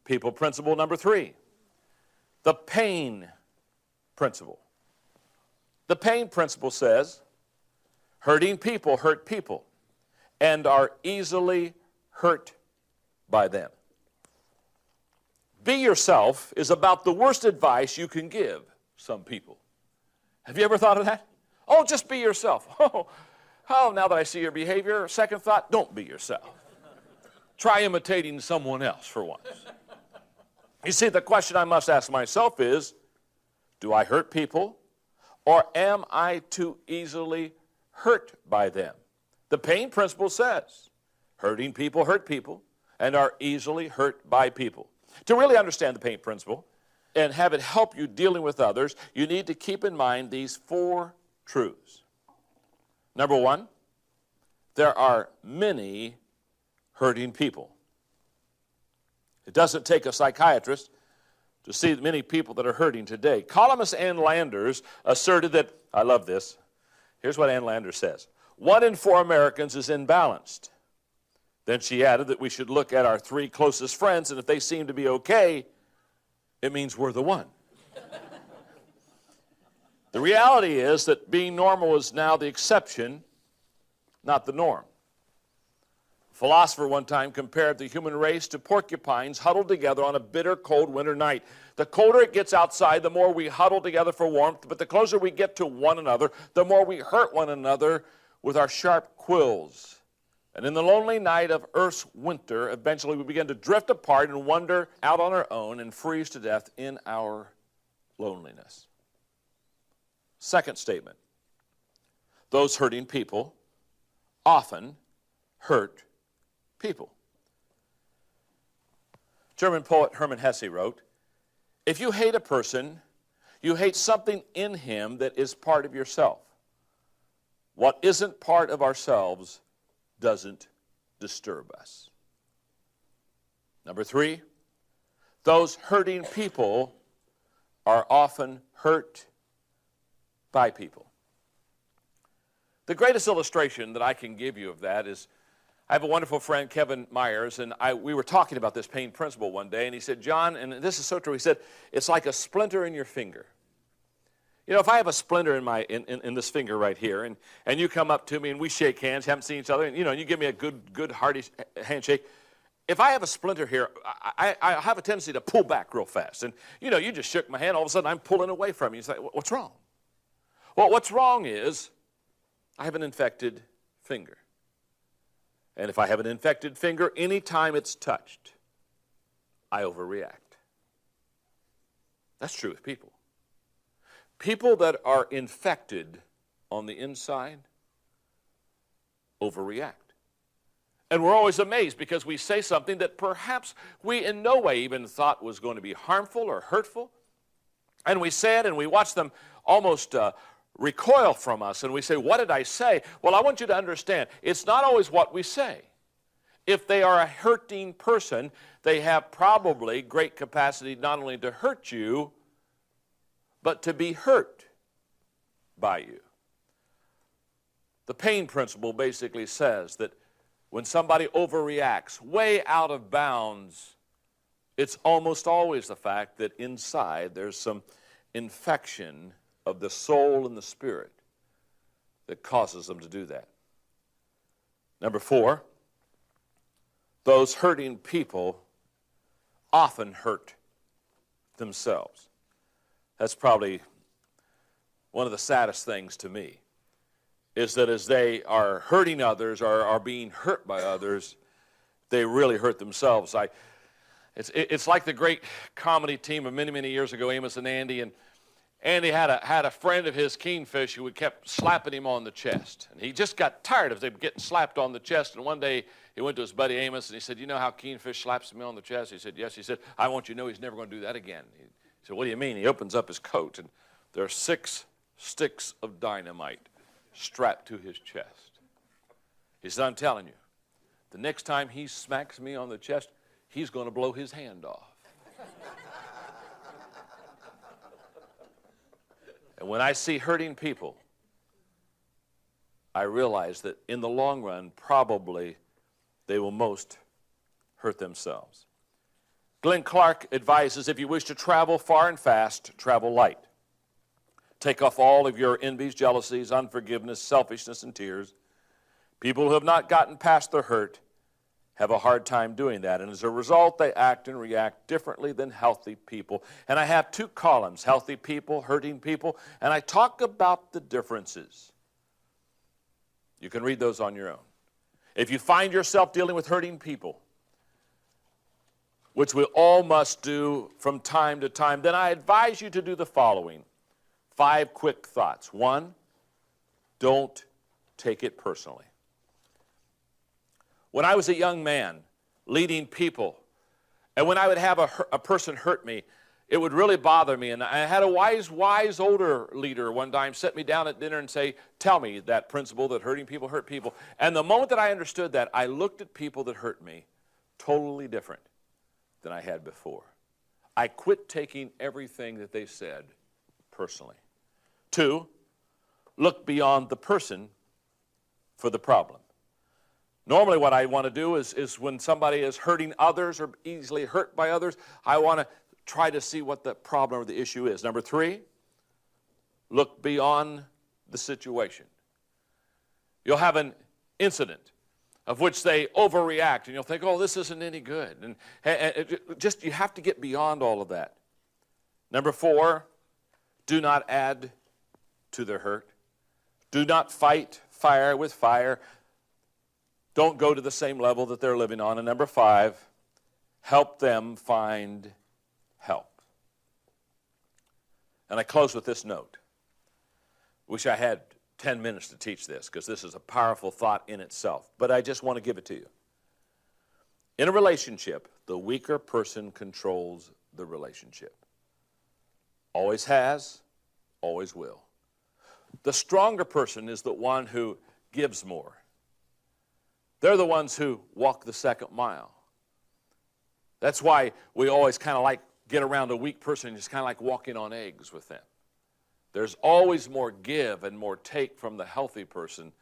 People principle number 3, the pain principle. The pain principle says, hurting people hurt people and are easily hurt by them. Be yourself is about the worst advice you can give some people. Have you ever thought of that? Oh, just be yourself. Oh, now that I see your behavior, second thought, don't be yourself. Try imitating someone else for once. You see, the question I must ask myself is, do I hurt people, or am I too easily hurt by them? The pain principle says, hurting people hurt people and are easily hurt by people. To really understand the pain principle and have it help you dealing with others, you need to keep in mind these 4 truths. Number 1, there are many hurting people. It doesn't take a psychiatrist to see many people that are hurting today. Columnist Ann Landers asserted that, I love this, here's what Ann Landers says, 1 in 4 Americans is imbalanced. Then she added that we should look at our 3 closest friends, and if they seem to be okay, it means we're the one. The reality is that being normal is now the exception, not the norm. A philosopher one time compared the human race to porcupines huddled together on a bitter, cold winter night. The colder it gets outside, the more we huddle together for warmth, but the closer we get to one another, the more we hurt one another with our sharp quills. And in the lonely night of Earth's winter, eventually we begin to drift apart and wander out on our own and freeze to death in our loneliness. Second statement, those hurting people often hurt people. German poet Hermann Hesse wrote, if you hate a person, you hate something in him that is part of yourself. What isn't part of ourselves doesn't disturb us. Number 3, those hurting people are often hurt by people. The greatest illustration that I can give you of that is, I have a wonderful friend, Kevin Myers, and we were talking about this pain principle one day, and he said, John, and this is so true, he said, it's like a splinter in your finger. You know, if I have a splinter in this finger right here, and you come up to me and we shake hands, haven't seen each other, and you give me a good hearty handshake. If I have a splinter here, I have a tendency to pull back real fast. And you just shook my hand, all of a sudden I'm pulling away from you. You say, what's wrong? Well, what's wrong is I have an infected finger. And if I have an infected finger, anytime it's touched, I overreact. That's true with people. People that are infected on the inside overreact. And we're always amazed because we say something that perhaps we in no way even thought was going to be harmful or hurtful. And we say it and we watch them almost recoil from us. And we say, what did I say? Well, I want you to understand, it's not always what we say. If they are a hurting person, they have probably great capacity not only to hurt you, but to be hurt by you. The pain principle basically says that when somebody overreacts way out of bounds, it's almost always the fact that inside there's some infection of the soul and the spirit that causes them to do that. Number 4, those hurting people often hurt themselves. That's probably one of the saddest things to me, is that as they are hurting others or are being hurt by others, they really hurt themselves. It's like the great comedy team of many, many years ago, Amos and Andy, and Andy had a friend of his, Keenfish, who kept slapping him on the chest. And he just got tired of them getting slapped on the chest. And one day he went to his buddy Amos and he said, you know how Keenfish slaps me on the chest? He said, yes. He said, I want you to know he's never going to do that again. He said, what do you mean? He opens up his coat and there are 6 sticks of dynamite strapped to his chest. He said, I'm telling you, the next time he smacks me on the chest, he's going to blow his hand off. And when I see hurting people, I realize that in the long run, probably they will most hurt themselves. Glenn Clark advises, if you wish to travel far and fast, travel light. Take off all of your envies, jealousies, unforgiveness, selfishness, and tears. People who have not gotten past their hurt have a hard time doing that, and as a result, they act and react differently than healthy people. And I have two columns, healthy people, hurting people, and I talk about the differences. You can read those on your own. If you find yourself dealing with hurting people, which we all must do from time to time, then I advise you to do the following. 5 quick thoughts. 1, don't take it personally. When I was a young man leading people, and when I would have a person hurt me, it would really bother me. And I had a wise older leader one time sit me down at dinner and say, tell me that principle that hurting people hurt people. And the moment that I understood that, I looked at people that hurt me totally different than I had before. I quit taking everything that they said personally. 2, look beyond the person for the problem. Normally what I want to do is when somebody is hurting others or easily hurt by others, I want to try to see what the problem or the issue is. Number 3, look beyond the situation. You'll have an incident of which they overreact, and you'll think, oh, this isn't any good. And just you have to get beyond all of that. Number 4, do not add to their hurt. Do not fight fire with fire. Don't go to the same level that they're living on. And number 5, help them find help. And I close with this note. Wish I had 10 minutes to teach this, because this is a powerful thought in itself. But I just want to give it to you. In a relationship, the weaker person controls the relationship. Always has, always will. The stronger person is the one who gives more. They're the ones who walk the second mile. That's why we always kind of like get around a weak person and just kind of like walking on eggs with them. There's always more give and more take from the healthy person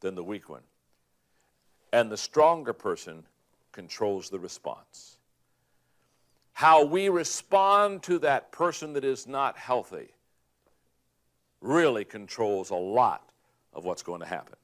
than the weak one. And the stronger person controls the response. How we respond to that person that is not healthy really controls a lot of what's going to happen.